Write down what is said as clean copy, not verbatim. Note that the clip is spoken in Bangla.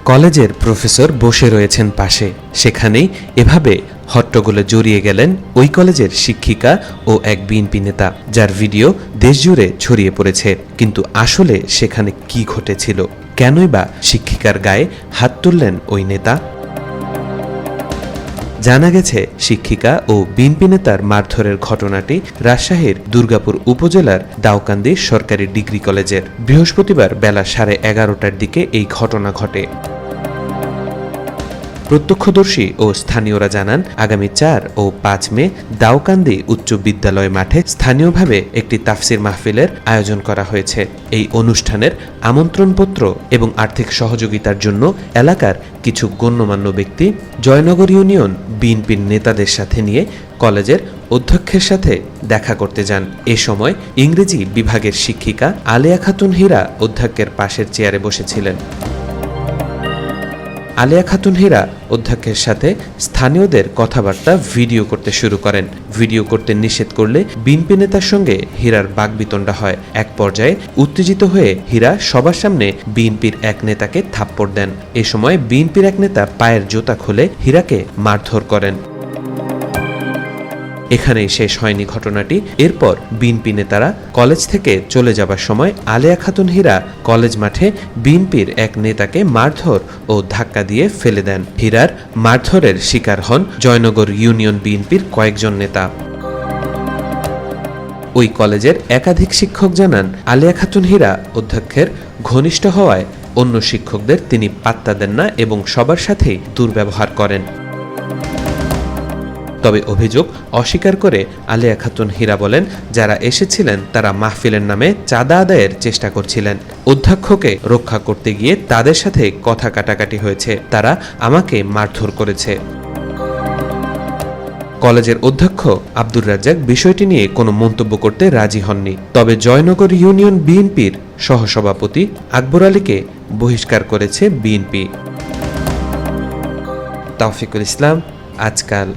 কলেজের প্রফেসর বসে রয়েছেন পাশে, সেখানেই এভাবে হট্টগোলে জড়িয়ে গেলেন ওই কলেজের শিক্ষিকা ও এক বিএনপি নেতা, যার ভিডিও দেশজুড়ে ছড়িয়ে পড়েছে। কিন্তু আসলে সেখানে কি ঘটেছিল? কেনই বা শিক্ষিকার গায়ে হাত তুললেন ওই নেতা? জানা গেছে, শিক্ষিকা ও বিএনপি নেতার মারধরের ঘটনাটি রাজশাহীর দুর্গাপুর উপজেলার দাউকান্দি সরকারি ডিগ্রি কলেজের। বৃহস্পতিবার বেলা 11:30টার দিকে এই ঘটনা ঘটে। প্রত্যক্ষদর্শী ও স্থানীয়রা জানান, আগামী 4 ও 5 মে দাউকান্দি উচ্চ বিদ্যালয় মাঠে স্থানীয়ভাবে একটি তাফসির মাহফিলের আয়োজন করা হয়েছে। এই অনুষ্ঠানের আমন্ত্রণপত্র এবং আর্থিক সহযোগিতার জন্য এলাকার কিছু গণ্যমান্য ব্যক্তি জয়নগর ইউনিয়ন বিএনপির নেতাদের সাথে নিয়ে কলেজের অধ্যক্ষের সাথে দেখা করতে যান। এ সময় ইংরেজি বিভাগের শিক্ষিকা আলেয়া খাতুন হীরা অধ্যক্ষের পাশের চেয়ারে বসেছিলেন। আলেয়া খাতুন হীরা অধ্যক্ষের সাথে স্থানীয়দের কথাবার্তা ভিডিও করতে শুরু করেন। ভিডিও করতে নিষেধ করলে বিএনপি নেতার সঙ্গে হীরার বাকবিতণ্ডা হয়। এক পর্যায়ে উত্তেজিত হয়ে হীরা সবার সামনে বিএনপির এক নেতাকে থাপ্পড় দেন। এ সময় বিএনপির এক নেতা পায়ের জুতা খুলে হীরাকে মারধর করেন। এখানেই শেষ হয়নি ঘটনাটি। এরপর বিএনপি নেতারা কলেজ থেকে চলে যাবার সময় আলেয়া খাতুন হীরা কলেজ মাঠে বিএনপির এক নেতাকে মারধর ও ধাক্কা দিয়ে ফেলে দেন। হীরার মারধরের শিকার হন জয়নগর ইউনিয়ন বিএনপির কয়েকজন নেতা। ওই কলেজের একাধিক শিক্ষক জানান, আলেয়া খাতুন হীরা অধ্যক্ষের ঘনিষ্ঠ হওয়ায় অন্য শিক্ষকদের তিনি পাত্তা দেন না এবং সবার সাথেই দুর্ব্যবহার করেন। তবে অভিযোগ অস্বীকার করে আলেয়া খাতুন হীরা বলেন, যারা এসেছিলেন তারা মাহফিলের নামে চাঁদা আদায়ের চেষ্টা করছিলেন। অধ্যক্ষকে রক্ষা করতে গিয়ে তাদের সাথে কথা কাটাকাটি হয়েছে, তারা আমাকে মারধর করেছে। কলেজের অধ্যক্ষ আব্দুর রাজ্জাক বিষয়টি নিয়ে কোনো মন্তব্য করতে রাজি হননি। তবে জয়নগর ইউনিয়ন বিএনপির সহসভাপতি আকবর আলীকে বহিষ্কার করেছে বিএনপি। তাওফিকুল ইসলাম, আজকাল।